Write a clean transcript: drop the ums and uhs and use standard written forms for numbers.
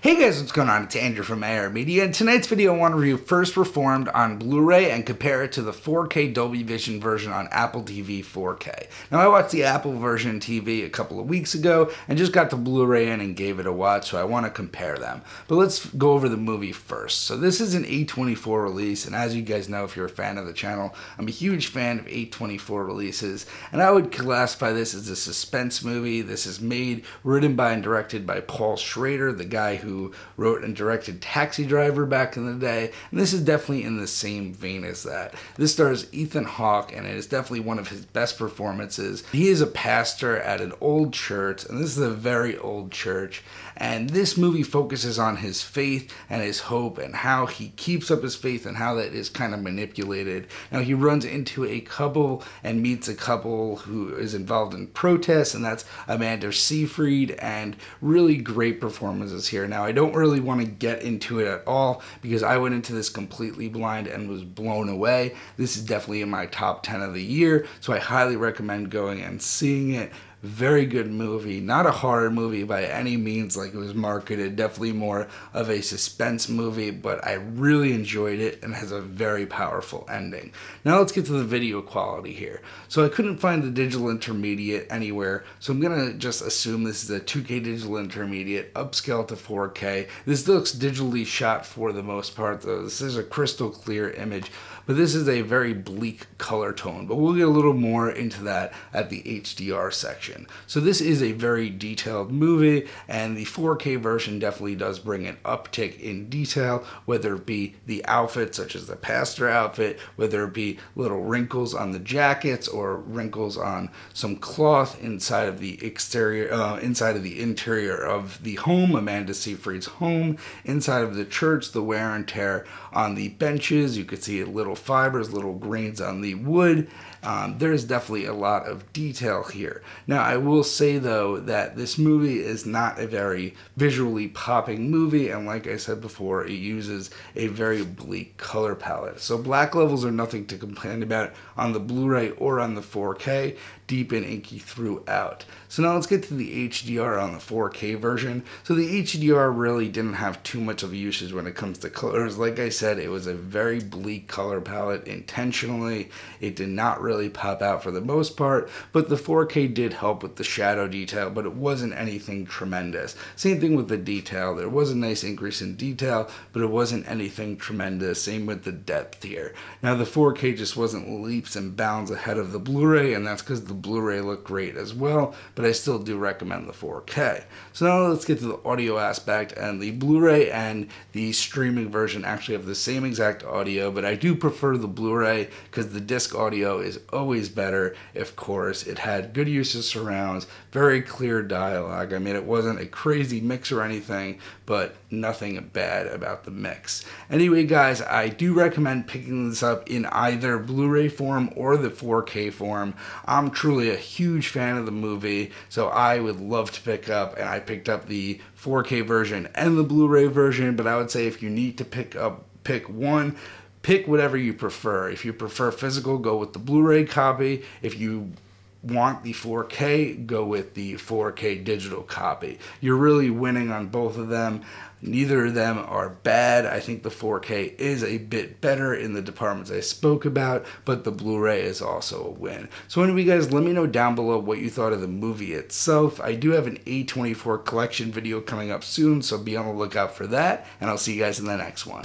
Hey guys, what's going on? It's Andrew from AR Media. In tonight's video, I want to review First Reformed on Blu-ray and compare it to the 4K Dolby Vision version on Apple TV 4K. Now, I watched the Apple version TV a couple of weeks ago and just got the Blu-ray in and gave it a watch, so I want to compare them. But let's go over the movie first. So this is an A24 release, and as you guys know, if you're a fan of the channel, I'm a huge fan of A24 releases, and I would classify this as a suspense movie. This is made, written by and directed by Paul Schrader, the guy who wrote and directed Taxi Driver back in the day, and this is definitely in the same vein as that. This stars Ethan Hawke, and it is definitely one of his best performances. He is a pastor at an old church, and this is a very old church, and this movie focuses on his faith and his hope and how he keeps up his faith and how that is kind of manipulated. Now, he runs into a couple and meets a couple who is involved in protests, and that's Amanda Seyfried, and really great performances here. Now, I don't really want to get into it at all because I went into this completely blind and was blown away. This is definitely in my top 10 of the year, so I highly recommend going and seeing it. Very good movie, not a horror movie by any means like it was marketed, definitely more of a suspense movie, but I really enjoyed it and has a very powerful ending. Now let's get to the video quality here. So I couldn't find the digital intermediate anywhere, so I'm gonna just assume this is a 2K digital intermediate, upscale to 4K. This looks digitally shot for the most part though. This is a crystal clear image, but this is a very bleak color tone, but we'll get a little more into that at the HDR section. So this is a very detailed movie, and the 4K version definitely does bring an uptick in detail, whether it be the outfit, such as the pastor outfit, whether it be little wrinkles on the jackets or wrinkles on some cloth inside of the exterior, inside of the interior of the home, Amanda Seyfried's home, inside of the church, the wear and tear on the benches. You could see little fibers, little grains on the wood. There's definitely a lot of detail here. Now, I will say though that this movie is not a very visually popping movie, and like I said before, it uses a very bleak color palette. So black levels are nothing to complain about on the Blu-ray or on the 4K, deep and inky throughout. So now let's get to the HDR on the 4K version. So the HDR really didn't have too much of a usage when it comes to colors. Like I said, it was a very bleak color palette intentionally. It did not really pop out for the most part, but the 4K did help with the shadow detail, but it wasn't anything tremendous. Same thing with the detail. There was a nice increase in detail, but it wasn't anything tremendous. Same with the depth here. Now the 4K just wasn't leaps and bounds ahead of the Blu-ray, and that's because the Blu-ray looked great as well, but I still do recommend the 4K. So now let's get to the audio aspect, and the Blu-ray and the streaming version actually have the same exact audio, but I do prefer the Blu-ray because the disc audio is always better. Of course, it had good use of surrounds, very clear dialogue. I mean, it wasn't a crazy mix or anything, but nothing bad about the mix. Anyway, guys, I do recommend picking this up in either Blu-ray form or the 4K form. I'm truly a huge fan of the movie, so I would love to pick up, and I picked up the 4K version and the Blu-ray version, but I would say if you need to pick one, pick whatever you prefer. If you prefer physical, go with the Blu-ray copy. If you want the 4K, go with the 4K digital copy. You're really winning on both of them. Neither of them are bad. I think the 4K is a bit better in the departments I spoke about, but the Blu-ray is also a win. So anyway, guys, let me know down below what you thought of the movie itself. I do have an A24 collection video coming up soon, so be on the lookout for that, and I'll see you guys in the next one.